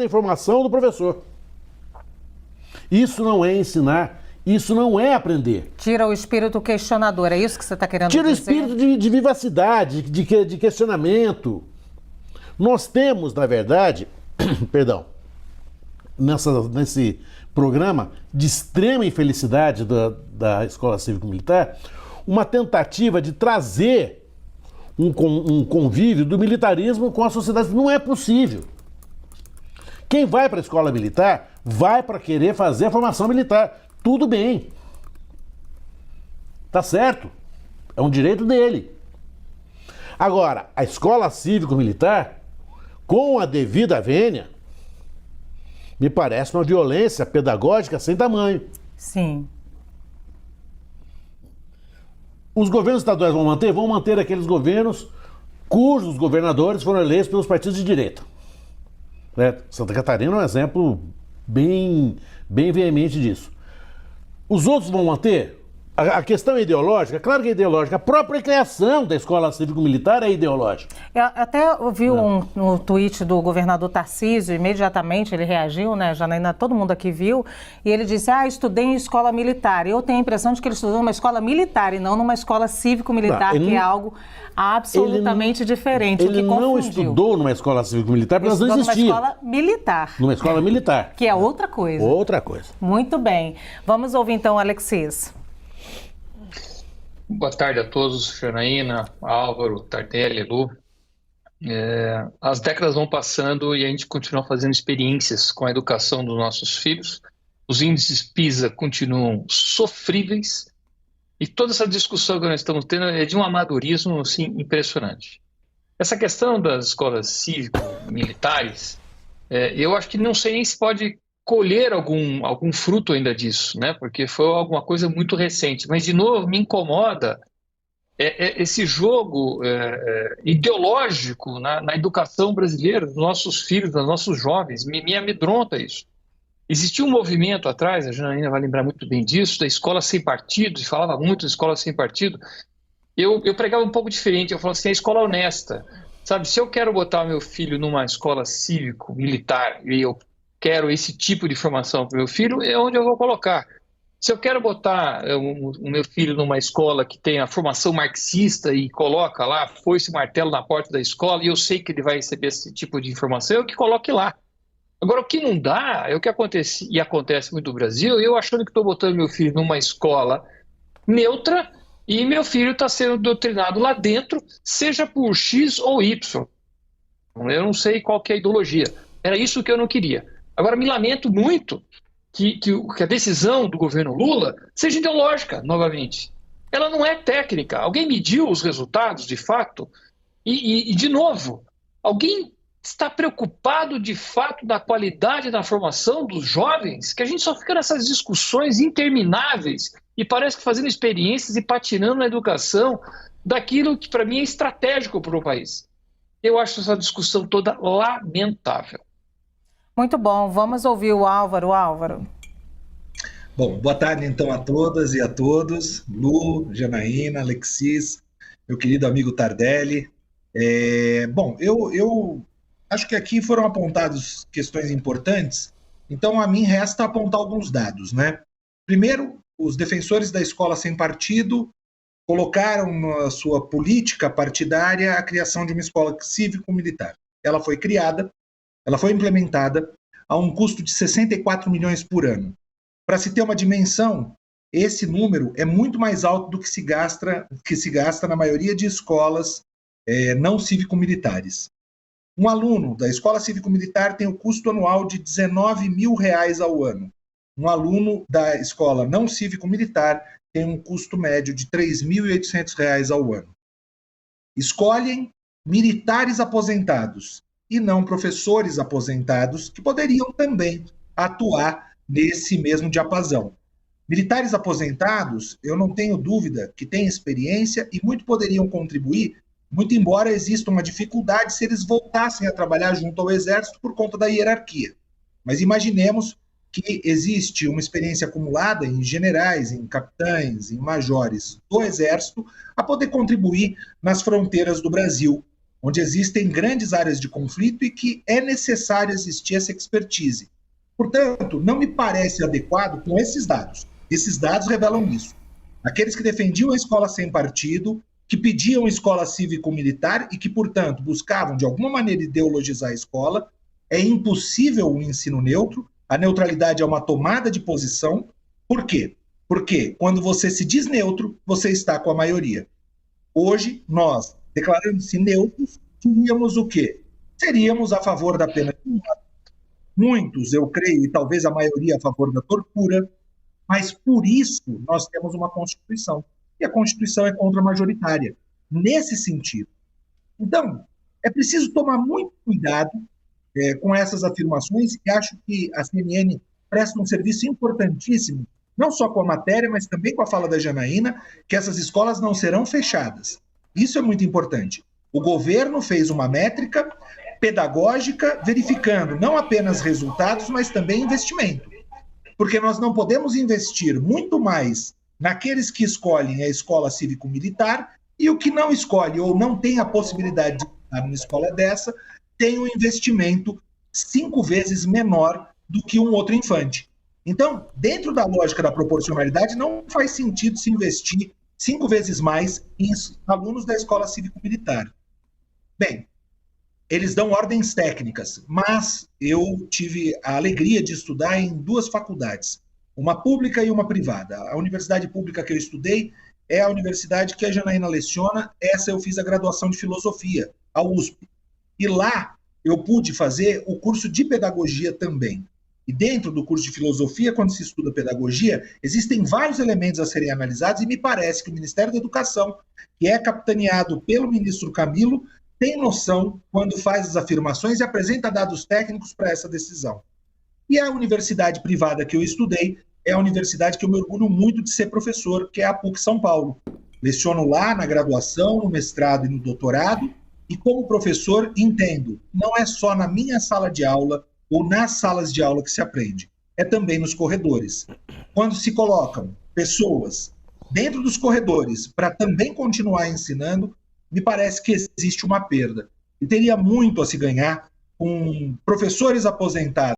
da informação do professor. Isso não é ensinar, isso não é aprender. Tira o espírito questionador, é isso que você está querendo dizer? Tira o espírito de vivacidade, de questionamento. Nós temos, na verdade, perdão, nesse programa de extrema infelicidade da Escola Cívico-Militar, uma tentativa de trazer um convívio do militarismo com a sociedade. Não é possível. Quem vai para a escola militar vai para querer fazer a formação militar. Tudo bem. Tá certo. É um direito dele. Agora, a escola cívico-militar, com a devida vênia, me parece uma violência pedagógica sem tamanho. Sim. Os governos estaduais vão manter aqueles governos cujos governadores foram eleitos pelos partidos de direita. Santa Catarina é um exemplo bem veemente disso. Os outros vão manter? A questão é ideológica? Claro que é ideológica. A própria criação da escola cívico-militar é ideológica. Eu até ouvi no tweet do governador Tarcísio, imediatamente ele reagiu, né? Janaína, todo mundo aqui viu, e ele disse, estudei em escola militar. Eu tenho a impressão de que ele estudou numa escola militar e não numa escola cívico-militar, que é algo absolutamente diferente. Ele não estudou numa escola cívico-militar porque elas não existiam. Numa escola militar. Numa escola militar. Que é outra coisa. Outra coisa. Muito bem. Vamos ouvir então, Alexis. Boa tarde a todos, Janaína, Álvaro, Tardelli, Lu. As décadas vão passando e a gente continua fazendo experiências com a educação dos nossos filhos. Os índices PISA continuam sofríveis e toda essa discussão que nós estamos tendo é de um amadorismo assim, impressionante. Essa questão das escolas cívico-militares, eu acho que não sei nem se pode colher algum fruto ainda disso, né? Porque foi alguma coisa muito recente. Mas, de novo, me incomoda esse jogo ideológico na educação brasileira, dos nossos filhos, dos nossos jovens. Me amedronta isso. Existia um movimento atrás, a Janaína vai lembrar muito bem disso, da escola sem partido, se falava muito da escola sem partido. Eu pregava um pouco diferente, eu falava assim, a escola honesta. Sabe, se eu quero botar meu filho numa escola cívico-militar e eu quero esse tipo de formação para o meu filho, é onde eu vou colocar. Se eu quero botar o meu filho numa escola que tem a formação marxista e coloca lá foice e martelo na porta da escola e eu sei que ele vai receber esse tipo de informação, eu que coloque lá. Agora, o que não dá é o que acontece, e acontece muito no Brasil, eu achando que estou botando meu filho numa escola neutra e meu filho está sendo doutrinado lá dentro, seja por X ou Y. Eu não sei qual que é a ideologia. Era isso que eu não queria. Agora, me lamento muito que a decisão do governo Lula seja ideológica, novamente. Ela não é técnica. Alguém mediu os resultados, de fato? E de novo, alguém está preocupado, de fato, da qualidade da formação dos jovens? Que a gente só fica nessas discussões intermináveis e parece que fazendo experiências e patinando na educação daquilo que, para mim, é estratégico para o país. Eu acho essa discussão toda lamentável. Muito bom, vamos ouvir o Álvaro. Álvaro. Bom, boa tarde então a todas e a todos, Lu, Janaína, Alexis, meu querido amigo Tardelli. Bom, eu acho que aqui foram apontadas questões importantes, então a mim resta apontar alguns dados, né? Primeiro, os defensores da escola sem partido colocaram na sua política partidária a criação de uma escola cívico-militar. Ela foi criada, ela foi implementada a um custo de 64 milhões por ano. Para se ter uma dimensão, esse número é muito mais alto do que se gasta na maioria de escolas não cívico-militares. Um aluno da escola cívico-militar tem o custo anual de R$19 mil ao ano. Um aluno da escola não cívico-militar tem um custo médio de R$3.800 ao ano. Escolhem militares aposentados e não professores aposentados, que poderiam também atuar nesse mesmo diapasão. Militares aposentados, eu não tenho dúvida que têm experiência e muito poderiam contribuir, muito embora exista uma dificuldade se eles voltassem a trabalhar junto ao Exército por conta da hierarquia. Mas imaginemos que existe uma experiência acumulada em generais, em capitães, em majores do Exército, a poder contribuir nas fronteiras do Brasil, onde existem grandes áreas de conflito e que é necessário existir essa expertise. Portanto, não me parece adequado com esses dados. Esses dados revelam isso. Aqueles que defendiam a escola sem partido, que pediam escola cívico-militar e que, portanto, buscavam, de alguma maneira, ideologizar a escola, é impossível o ensino neutro, a neutralidade é uma tomada de posição. Por quê? Porque quando você se diz neutro, você está com a maioria. Hoje, nós, declarando-se neutros, seríamos o quê? Seríamos a favor da pena de morte. Muitos, eu creio, e talvez a maioria a favor da tortura, mas por isso nós temos uma Constituição. E a Constituição é contra-majoritária, nesse sentido. Então, é preciso tomar muito cuidado com essas afirmações, e acho que a CNN presta um serviço importantíssimo, não só com a matéria, mas também com a fala da Janaína, que essas escolas não serão fechadas. Isso é muito importante. O governo fez uma métrica pedagógica, verificando não apenas resultados, mas também investimento. Porque nós não podemos investir muito mais naqueles que escolhem a escola cívico-militar e o que não escolhe ou não tem a possibilidade de estar numa escola dessa tem um investimento 5 vezes menor do que um outro infante. Então, dentro da lógica da proporcionalidade, não faz sentido se investir 5 vezes mais em alunos da escola cívico-militar. Bem, eles dão ordens técnicas, mas eu tive a alegria de estudar em 2 faculdades, uma pública e uma privada. A universidade pública que eu estudei é a universidade que a Janaína leciona, essa eu fiz a graduação de filosofia, a USP. E lá eu pude fazer o curso de pedagogia também. E dentro do curso de filosofia, quando se estuda pedagogia, existem vários elementos a serem analisados e me parece que o Ministério da Educação, que é capitaneado pelo ministro Camilo, tem noção quando faz as afirmações e apresenta dados técnicos para essa decisão. E a universidade privada que eu estudei é a universidade que eu me orgulho muito de ser professor, que é a PUC São Paulo. Leciono lá na graduação, no mestrado e no doutorado, e como professor entendo, não é só na minha sala de aula ou nas salas de aula que se aprende, é também nos corredores. Quando se colocam pessoas dentro dos corredores para também continuar ensinando, me parece que existe uma perda. E teria muito a se ganhar com professores aposentados